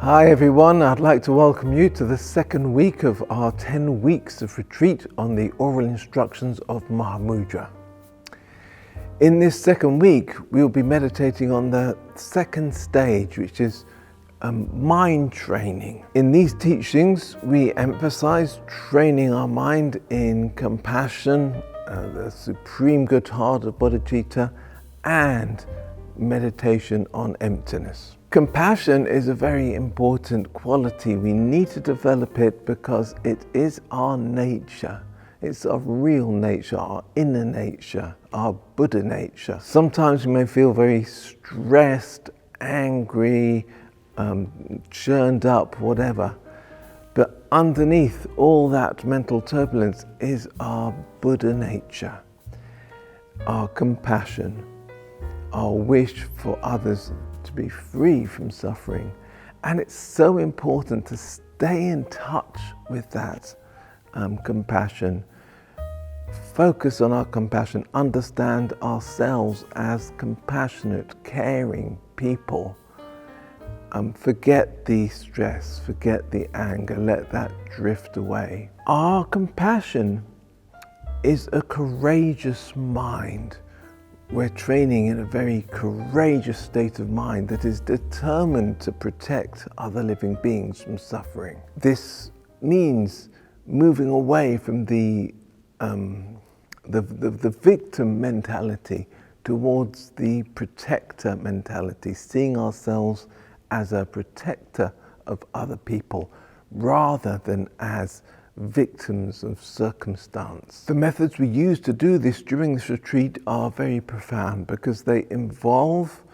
Hi everyone, I'd like to welcome you to the second week of our 10 weeks of retreat on the Oral Instructions of Mahamudra. In this second week, we'll be meditating on the second stage, which is mind training. In these teachings, we emphasize training our mind in compassion, the supreme good heart of bodhicitta, and meditation on emptiness. Compassion is a very important quality. We need to develop it because it is our nature. It's our real nature, our inner nature, our Buddha nature. Sometimes we may feel very stressed, angry, churned up, whatever. But underneath all that mental turbulence is our Buddha nature, our compassion, our wish for others to be free from suffering. And it's so important to stay in touch with that compassion, focus on our compassion, understand ourselves as compassionate, caring people. Forget the stress, forget the anger, let that drift away. Our compassion is a courageous mind. We're training in a very courageous state of mind that is determined to protect other living beings from suffering. This means moving away from the victim mentality towards the protector mentality, seeing ourselves as a protector of other people rather than as victims of circumstance. The methods we use to do this during this retreat are very profound because they involve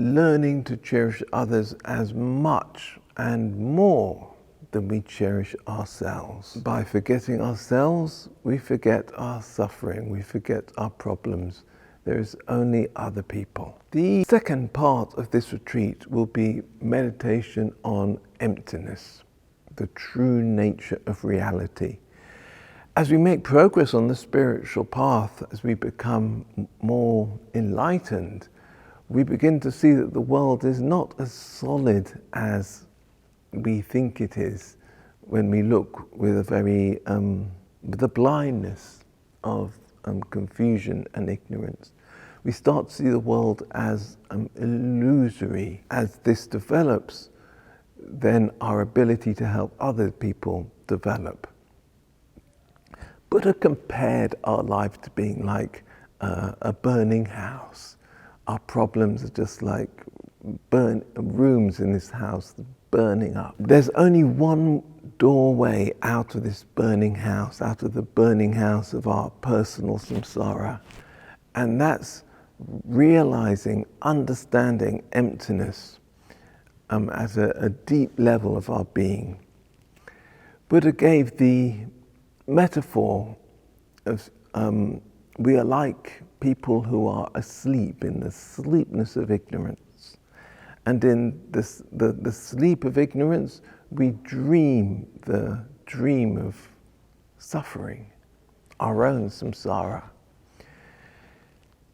learning to cherish others as much and more than we cherish ourselves. By forgetting ourselves, we forget our suffering, we forget our problems. There is only other people. The second part of this retreat will be meditation on emptiness, the true nature of reality. As we make progress on the spiritual path, as we become more enlightened, we begin to see that the world is not as solid as we think it is when we look with the blindness of confusion and ignorance. We start to see the world as illusory. As this develops, then our ability to help other people develop. Buddha compared our life to being like a burning house. Our problems are just like rooms in this house burning up. There's only one doorway out of this burning house, out of the burning house of our personal samsara, and that's realizing, understanding emptiness as a deep level of our being. Buddha gave the metaphor of we are like people who are asleep in the sleepness of ignorance. And in the sleep of ignorance, we dream the dream of suffering, our own samsara.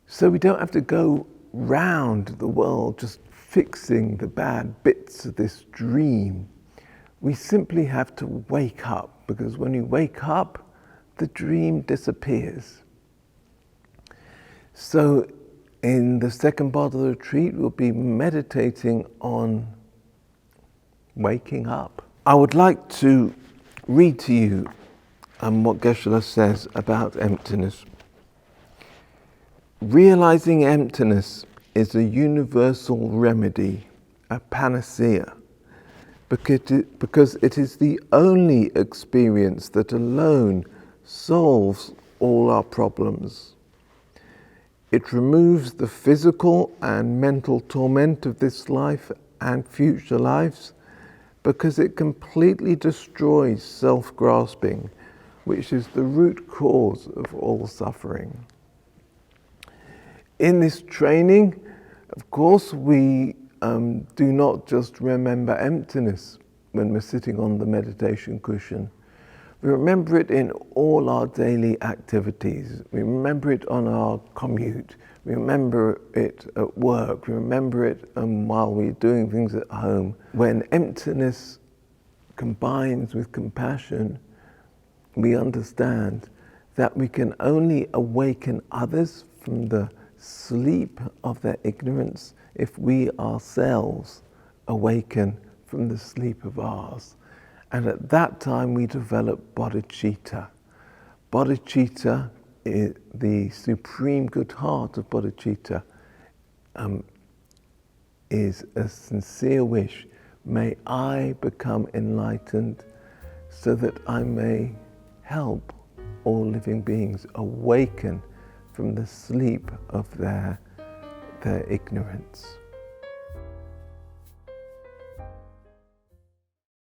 So we don't have to go round the world just fixing the bad bits of this dream. We simply have to wake up, because when you wake up, the dream disappears. So in the second part of the retreat, we'll be meditating on waking up. I would like to read to you what Geshe says about emptiness. Realizing emptiness is a universal remedy, a panacea, because it is the only experience that alone solves all our problems. It removes the physical and mental torment of this life and future lives because it completely destroys self-grasping, which is the root cause of all suffering. In this training, of course, we do not just remember emptiness when we're sitting on the meditation cushion. We remember it in all our daily activities. We remember it on our commute. We remember it at work, we remember it while we're doing things at home. When emptiness combines with compassion, we understand that we can only awaken others from the sleep of their ignorance if we ourselves awaken from the sleep of ours. And at that time we develop bodhicitta. Bodhicitta, the supreme good heart of bodhicitta, is a sincere wish. May I become enlightened so that I may help all living beings awaken from the sleep of their ignorance.